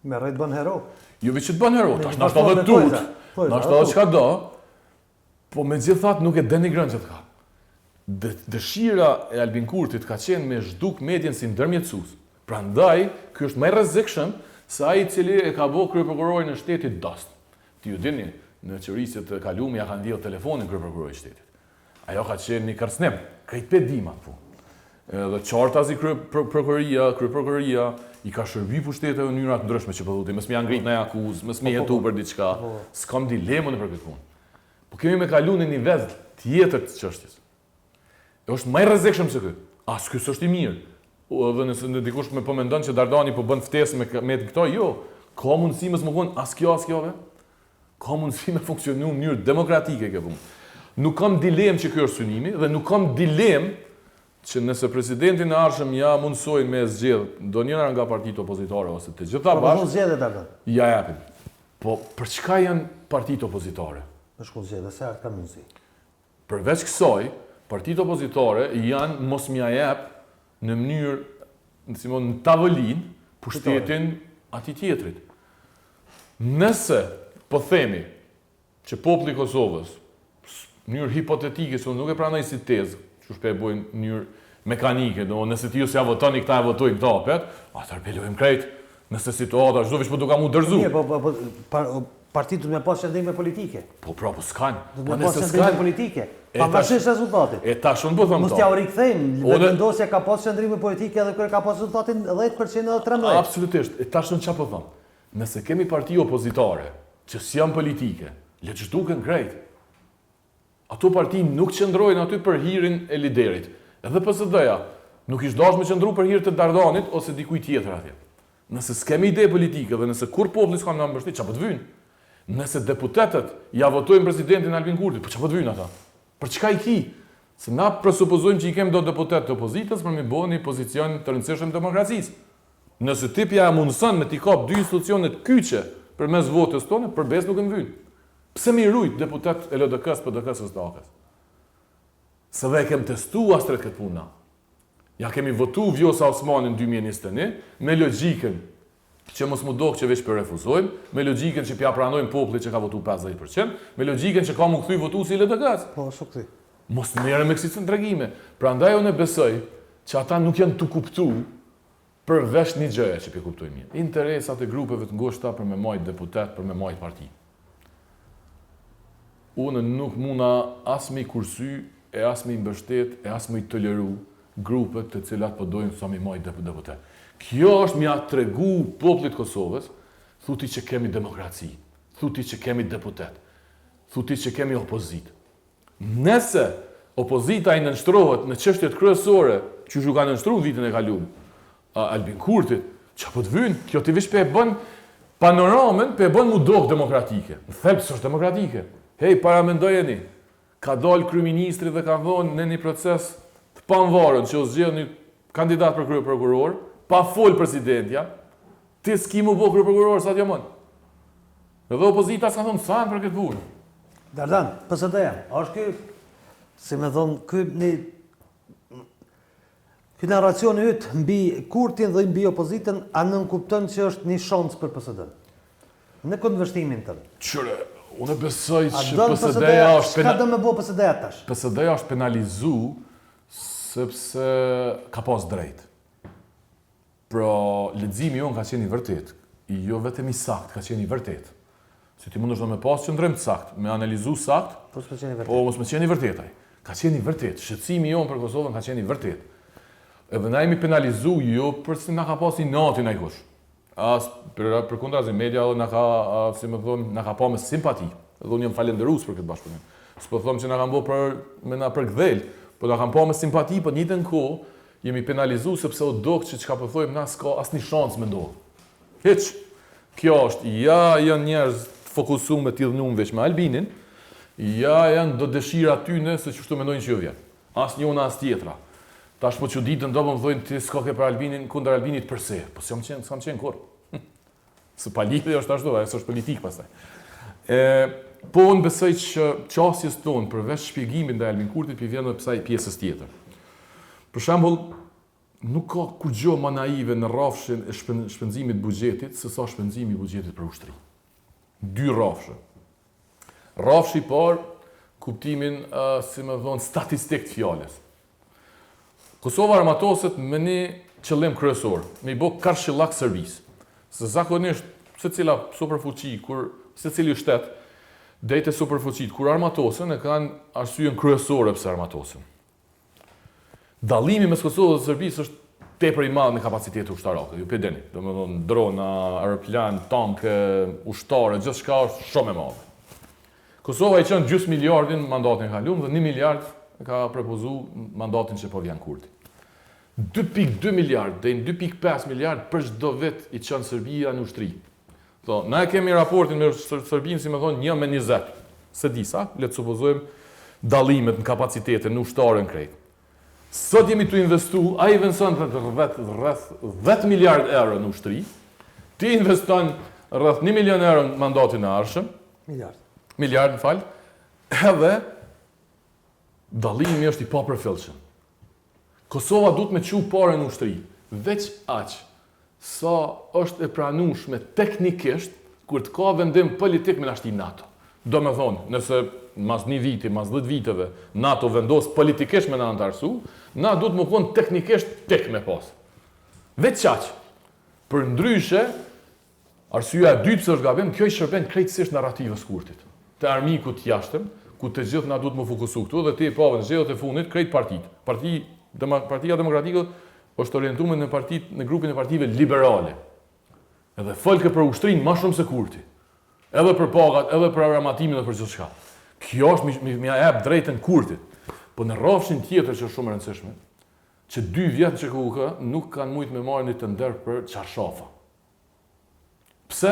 [SPEAKER 1] Me rrej të bën hero.
[SPEAKER 2] Jo veç të bën hero, tash na shto edhe tut. Na shto edhe çka do, po megjithatë nuk e denigron që të ka. Dëshira e Albin Kurtit ka qenë me zhduk medjen si ndërmjetësues. Prandaj, ky është më i rrezikshëm se ai i cili e ka bërë kryeprokurorin e shtetit dost. Ti ju dini, në qeverisjet e kaluara ja kanë dhënë telefonin kryeprokurorit të shtetit. Ajo ka qenë një kërcënim, krejt pedima këtu. Edhe qartazi kryeprokuroria i ka shërby pushtetet në mënyra të ndryshme që po thotë, mos më janë ngrit në akuzë, mos më jetu për diçka. S'kam dilemën për këtë punë. Po kemi me kaluar në nivel tjetër të çështjes. Është më i rrezikshëm se ky. As ky s'është i mirë. Edhe nëse dikush më po mendon që Dardani po bën ftesë me këto, jo. Ka mundësi mos më kon as kjo. Ka mundësi me funksionu në mënyrë demokratike kjo punë. Nuk kam dilemë që kjo është synimi dhe nuk kam dilemë që nëse presidentin e ardhshëm ja mundsojnë me zgjedh ndonjëra nga partitë opozitare ose të gjitha bashkë. Ja japin. Po për çka janë partitë opozitare?
[SPEAKER 1] Në shkollë zgjedhë, se ka mundësi.
[SPEAKER 2] Përveç kësaj, partitë opozitare janë mos m'ja jap në mënyrë, në tavolinë, pushtetin atij tjetrit. Nëse po themi që populli i Kosovës në mënyrë hipotetike, se unë nuk e pranoj si tezë, që shpe e bojnë në mënyrë mekanike, nëse ti ju se ja votoni, këta e votojnë këta apet, atër pelojmë krejt, Nëse situata çdo veç po do ka mu dërzu.
[SPEAKER 1] Mirë, partitë du të me pas qëndrime politike.
[SPEAKER 2] Po s'kan.
[SPEAKER 1] Du të me pas qëndrime politike. Pavarësisht rezultatit.
[SPEAKER 2] E tash unë po them
[SPEAKER 1] Mos t'ja u rikthejmë, vendosja ka pas qëndrime politike edhe kur ka pas rezultatin 10% edhe 13%.
[SPEAKER 2] Absolutisht. E tash unë çfarë po them? Nëse kemi parti opozitare që s'janë politike, le të zhduken krejt. Ato parti nuk qëndrojnë aty për hirin e liderit. Edhe PSD-ja nuk ish dashur me qëndru për hir të Dardanit ose dikujt tjetër atje. Nëse s'kemi ide politike dhe nëse kur populli s'ka na mbështet, çfarë po të vyjnë? Nëse deputetët ja votojnë presidentin Albin Kurti, po çfarë po të vyjnë ata? Për çka i ki? Se na presupozojmë që i kemi do deputet të opozitës për mi bëni një pozicion të rëndësishëm demokracisë. Nëse ti ja mundson me t'i kap dy institucionet kyçe përmes votës tonë, përbes nuk e vyjnë. Pse mi rujt deputet e LDK-s, PDK-s ose SDA-s? Se dhe e kem testuar stret këtë punë. Ja kemi votu Vjosa Osmanin 2021 me logjikën që mos mu dok që veç për refuzojmë, me logjikën që pja pranojmë popullit që ka votu 50%, me logjikën që ka mu kthy votuesi i LDK-s.
[SPEAKER 1] Po, ashtu kthi.
[SPEAKER 2] Mos merrem me kësi tregime. Prandaj unë besoj që ata nuk janë të kuptuar përveç një gjëje që pi kuptojmë mirë. Interesat e grupeve të ngushta për me majt deputet, për me majt parti. Unë nuk muna as me i kursy, e as me i mbështet, e as me i toleru grupet të cilat po dojnë sa me i majt deputet. Kjo është mja tregu popullit Kosovës, thuti që kemi demokraci, thuti që kemi deputet, thuti që kemi opozit. Nëse opozita i nënshtrohet në çështjet kryesore, që ju ka nënshtruar vitin e kaluar, Albin Kurtit, çfarë po të vyjnë? Kjo ti veç pe e bën panoramën, pe e bën mu dok demokratike. Në thelb s'është demokratike. Hej, paramendojeni, ka dalë kryeministri dhe ka thonë në një proces të pavarur që u zgjedh një kandidat për kryeprokuror, pa fol presidentja, ti s'ki mu bo kryeprokuror sa t'jamon. Edhe opozita s'ka thonë sa për këtë punë.
[SPEAKER 1] Dardan, PSD-ja, është ky, si me thonë, ky narracioni yt mbi Kurtin dhe mbi opozitën, a nënkupton që është një shans për PSD? Në kundërshtimin tënd.
[SPEAKER 2] Qëre, unë besoj që
[SPEAKER 1] PSD-ja është çka do me bë PSD-ja tash?
[SPEAKER 2] PSD-ja është penalizu sepse ka pas drejt. Pra, leximi jonë ka qenë i vërtet, jo vetëm i sakt, ka qenë i vërtet. Se ti mund është do me pas qëndrim të sakt, me analizu sakt,
[SPEAKER 1] Po s'me qenë i vërtet.
[SPEAKER 2] po mos me qenë i vërtetaj. Ka qenë i vërtet, shqetësimi jonë për Kosovën ka qenë i vërtet. Edhe na jemi penalizu jo për se na ka pas i natin ai kush. As për kundrazi media na ka, si më thon, na ka pa me simpati. Edhe unë jam falendërues për këtë bashkëpunim. S'po them që na kanë bërë për gdhel, po na kanë pa me simpati, po në njëjtën kohë jemi penalizu sepse o dok që çka po thojmë na s'ka asnjë shans me ndodh. Hiç. Kjo është, ja janë njerëz të fokusuar me tillnum veç me Albinin, ja janë do dëshira tyne se çështu mendojnë që jo vjen. As njëna as tjetra. Tash po çuditën do më thojnë ti s'ka ke për Albinin kundër Albinit përse. Po s'kam qenë kur. Se pa lidhje është ashtu, ajo është politik pastaj. Po unë besoj që qasjes tonë përveç shpjegimit ndaj Albin Kurtit pi vjen edhe kësaj pjesës tjetër. Për shembull, nuk ka kur gjë më naive në rrafshin e shpenzimit buxhetit se sa shpenzimi i buxhetit për ushtri. Dy rrafshe. Rrafshi i parë, kuptimin, si më thon, statistik të fjalës. Kosova armatoset me një qëllim kryesor, me i bë karshillak servis. Se zakonisht secila superfuqi kur secili shtet drejtë superfuqit kur armatosen e kanë arsyeën kryesore pse armatosen. Dallimi mes Kosovës dhe Serbisë është tepër i madh në kapacitete ushtarake. Ju pe deni, domethënë drona, aeroplan, tanke, ushtare, gjithçka është shumë e madhe. Kosova i çon gjysmë miliardin mandatin e kaluar dhe 1 miliard ka propozuar mandatin që po vjen Kurti. 2.2 miliard dhe 2.5 miliard për çdo vit i çon Serbia në ushtri. Na kemi raportin me Serbinë, si më thonë, 1/20. Se di sa, le të supozojmë dallimet në kapacitete në ushtarën krejt. Sot jemi të investu, a i investon rreth 10 miliard euro në ushtri, ti investon rreth 1 milion euro në mandatin e ardhshëm, miliard në falë, edhe dallimi është i papërfillshëm. Kosova duhet me çu parë në ushtri, veç aq sa është e pranueshme teknikisht kur të ka vendim politik me na shti NATO. Do me thonë, nëse mas 1 viti, mas 10 viteve, NATO vendos politikisht me na antarësu, na duhet më konë teknikisht tek me pas. Veç qaq, për ndryshe, Arsyeja e dytë pse është gabim, kjo i shërben krejtësisht narrativës kurtit. Të armikut jashtëm, ku të gjithë na duhet më fokusu këtu dhe ti e pavën zgjedhjet e fundit krejt partitë. Partia Demokratike është orientuar në grupin e partive liberale. Edhe folke për ushtrinë më shumë se kurti. Edhe për pagat, edhe për armatimin dhe për gjithçka. Kjo është më jep drejtën kurtit. Po në rrafshin tjetër që është shumë e rëndësishme, që 2 vjet që KUK nuk kanë mujt me marrë një tender për çarshafa. Pse?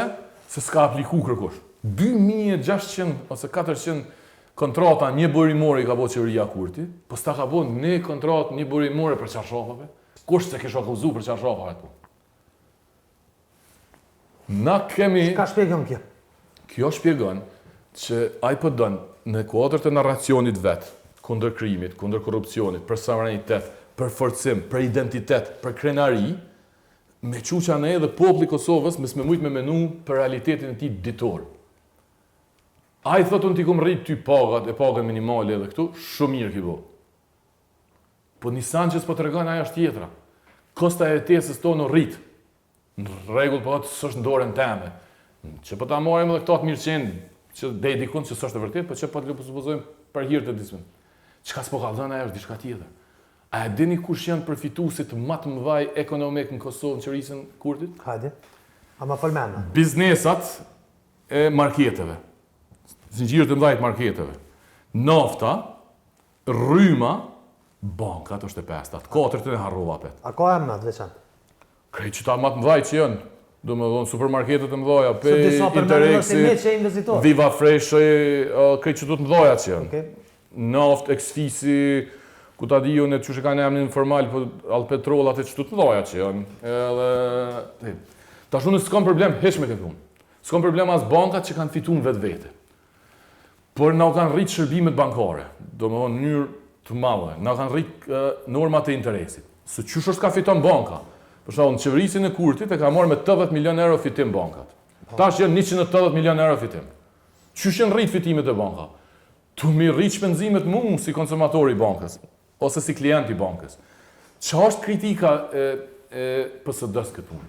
[SPEAKER 2] Se s'ka apliku kërkush. 2600 ose 400 kontrata një burimore i ka bo qeveria kurti, po s'ta ka bo një kontratë një burimore për çarshafave. Kush se kisha akuzu për çarshafave tu? Na kemi...
[SPEAKER 1] Ka shpjegon kjo?
[SPEAKER 2] Kjo shpjegon që ai po don në kuadër të narracionit vet, kundër krimit, kundër korrupsionit, për suverenitet, për forcim, për identitet, për krenari, me quqa ne edhe populli Kosovës me s'me mujt me menu për realitetin e tij ditor. Ai thotë unë t'i kom rrit ty pagat, e pagën minimale edhe këtu, shumë mirë ki bo. Po një Sanchez po të regon aja është tjetra. Kosta e jetesës tonë rrit. Në rregull po thotë s'është në dorën teme. Që po ta marrim edhe këto të mirë qenë, që dej dikun që s'është e vërtet, po që po të supozojmë për hir të disën. Çka s'po ka dhënë ajo është diçka tjetër. A e dini kush janë përfituesit më të mëdhaj ekonomik në Kosovë në qeverisën kurtit?
[SPEAKER 1] Hajde. A ma folmena?
[SPEAKER 2] Biznesat e marketeve. Zinxhirët e mëdhaj të marketeve. Nafta, rryma, bankat është e pestat. 4 e harrova pet.
[SPEAKER 1] A ka emna të veçantë?
[SPEAKER 2] Krejt qytetarë më të mëdhaj që janë. Domethënë supermarketet e mëdha,
[SPEAKER 1] Se disa
[SPEAKER 2] Interexi,
[SPEAKER 1] që investitor.
[SPEAKER 2] Viva Fresh, krejt qytetarë të mëdha që janë.
[SPEAKER 1] Okej.
[SPEAKER 2] Naft, Exfisi, ku ta di unë çu kanë emrin informal, po Alpetrol atë çtu të mëdha që janë. Edhe tash unë s'kam problem hiç me këtë punë. S'kam problem as bankat që kanë fituar vetvete. Por na kanë rrit shërbimet bankare, domethënë në mënyrë të madhe, na kanë rrit normat e interesit. Se çush është ka fiton banka. Për shembull, qeverisin e kurtit e ka marrë me 80 milion euro fitim bankat. Tash janë 180 milion euro fitim. Çush janë rrit fitimet e banka? Tu mi rrit shpenzimet mu si konsumatori i bankës ose si klient i bankës. Çfarë është kritika e PSD-s këtu punë?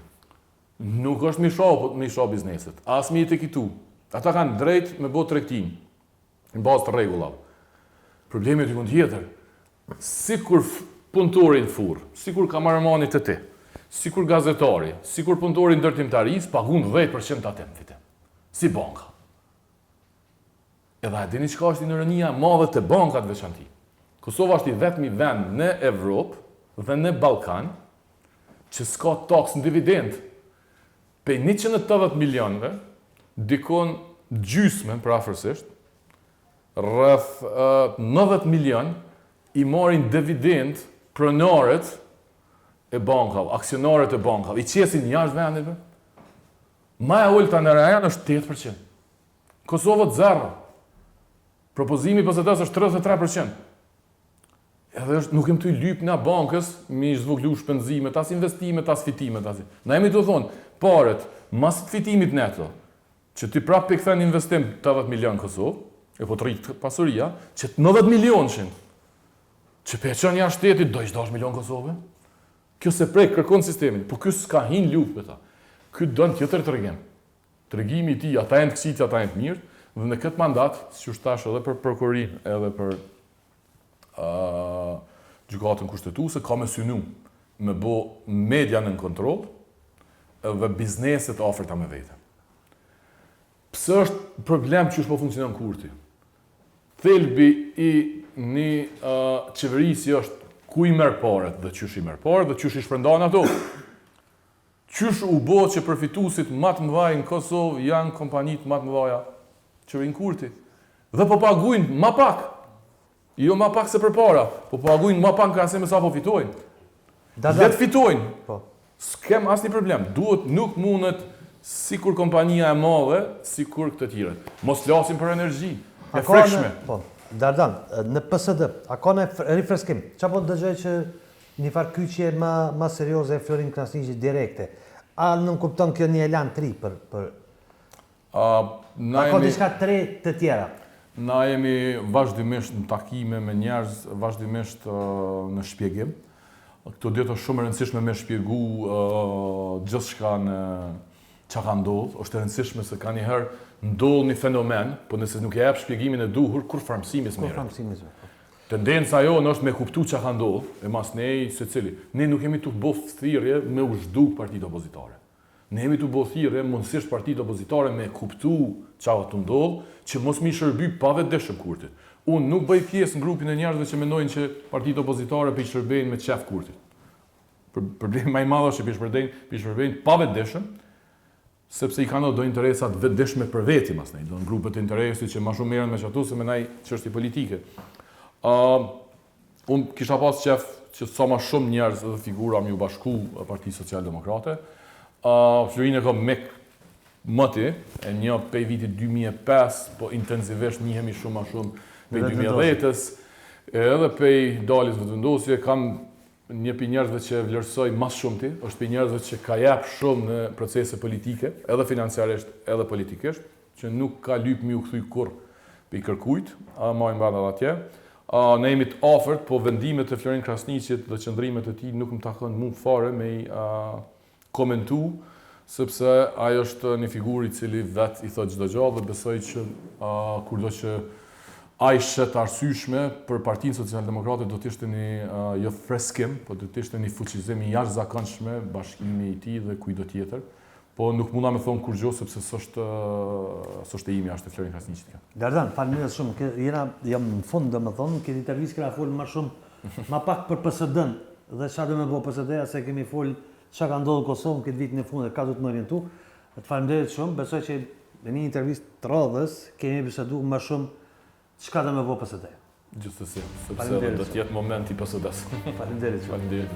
[SPEAKER 2] Nuk është mi shoh bizneset, as mi të kitu. Ata kanë drejt me bë tregtim në bazë të rregullave. Problemi është një tjetër. Sikur punëtori në furr, sikur kameramani të ti, sikur gazetari, sikur punëtori ndërtimtarisë pagun 10% atë fitim. Si banka. Edhe a dini çka është ironia e madhe të bankat veçanti. Kosova është i vetmi vend në Evropë dhe në Ballkan që s'ka taks në dividend. Pe 180 milionëve, dikon gjysmën për afërsisht, rreth 90 milion i marrin dividend pronarët e bankave, aksionarët e bankave, i qesin jashtë vendit. Maja ulta në rajon është 8%. Kosova 0. Propozimi i PSD-s është 33%. Edhe nuk kem të lyp nga bankës, mi zvoglu shpenzimet, as investimet, as fitimet. Na jemi të thonë, paret, mas të fitimit neto, që ti prap pe kthen investim 80 milion Kosovë, e po të rritë pasuria, që të 90 milionshin, që pe qënë jashtë shtetit, do ishtë 10 milion Kosovë. Kjo se prej kërkon sistemin, po kjo s'ka hin lup për ta. Kjo dënë tjetër të regim. Të regimi ti, ata e në të kësit, ata e në të mirë, dhe në këtë mandat, si që shtash edhe për prokurin, edhe për gjykatën kushtetuese, ka me synu me bo media në kontrol dhe bizneset oferta me vete. Pse është problem që është po funksionon kurti? Thelbi i një qeverisi është ku i merr paret dhe qysh i merr paret dhe qysh i shpërndan ato. Qysh u bo që përfituesit më të mëdhaj në Kosovë janë kompanitë më të mëdha qeverinë kurti. Dhe po paguajnë më pak. Jo më pak se përpara, po paguajnë më pak krahasim me sa po fitojnë. Dhe të fitojnë.
[SPEAKER 1] Po.
[SPEAKER 2] S'kem asnjë problem. Duhet nuk mundet sikur kompania e madhe, sikur këtë tjerët. Mos flasim për energji. E frekshme.
[SPEAKER 1] Po. Dardan, në PSD, a ka në rifreskim? Qa po të dëgjoj që një farë kyqje ma serioze e Florin Krasniqi direkte? A nuk kupton kjo një elan tri për... A ka diçka tre të tjera?
[SPEAKER 2] Na jemi vazhdimisht në takime me njerëz, vazhdimisht në shpjegim. Këto ditë është shumë e rëndësishme me shpjegu gjithçka çka ka ndodhur, është e rëndësishme se ka njëherë ndodh një fenomen, po nëse nuk e jap shpjegimin e duhur, kur famësimi
[SPEAKER 1] Kur
[SPEAKER 2] s'merret.
[SPEAKER 1] famësimi.
[SPEAKER 2] Tendenca jonë është me kuptu çka ka ndodhur, e mas ne secili. Ne nuk kemi të bëj thirrje me u zhduk partitë opozitare. Ne jemi të bëj thirrje mundësisht partitë opozitare me kuptu çka të ndodh, që mos mi shërby pa vetëdijshëm kurtit. Unë nuk bëj pjesë në grupin e njerëzve që mendojnë që partitë opozitare pi shërbejnë me qef kurtit. Problemi më i madh është që pi shërbejnë pa vetëdijshëm, sepse i kanë do interesat vetëdijshme për veti mas ne, do në grupet e interesit që më shumë merren me çatu se me ndaj çështje politike. Unë kisha pas qef që sa ma shumë njerëz dhe figura më ju bashku Partisë Socialdemokrate. Florinë e ka mek mëti, e një pej vitit 2005, po intensivisht njihemi shumë ma shumë pej 2010-ës, edhe pej daljes vetëvendosje, kam një për njerëzve që vlerësoj mas shumëti, është për njerëzve që ka jep shumë në procese politike, edhe financiarisht, edhe politikisht, që nuk ka lyp mi u kthy kur për i kërkujt, majnë bada dhe atje. Ne jemi të afërt, po vendimet e Florin Krasniqit dhe qëndrimet e tij nuk më takon mua fare me i komentu, sepse ajo është një figurë i cili vet i thot çdo gjë dhe besoj që kurdo që ai shet arsyeshme për Partinë Socialdemokrate do të ishte një jo freskim, po do të ishte një fuqizim i jashtëzakonshme bashkimi i tij dhe kujdo tjetër. Po nuk munda me thonë kur gjo, sepse s'është imi ashtë Florin Krasniqit.
[SPEAKER 1] Dardan, faleminderit shumë. Jam në fund domethënë, këtë intervistë kena folë më shumë, më pak për PSD-n dhe çfarë do më bëj PSD-ja se kemi folë çka ka ndodhur në Kosovë këtë vitin e fundit, ka do të më orientu. Të faleminderit shumë. Besoj që në një intervistë të radhës kemi biseduar më shumë çka do më bëj PSD-ja.
[SPEAKER 2] Gjithsesi, sepse do të jetë momenti PSD-s.
[SPEAKER 1] Faleminderit.
[SPEAKER 2] Faleminderit.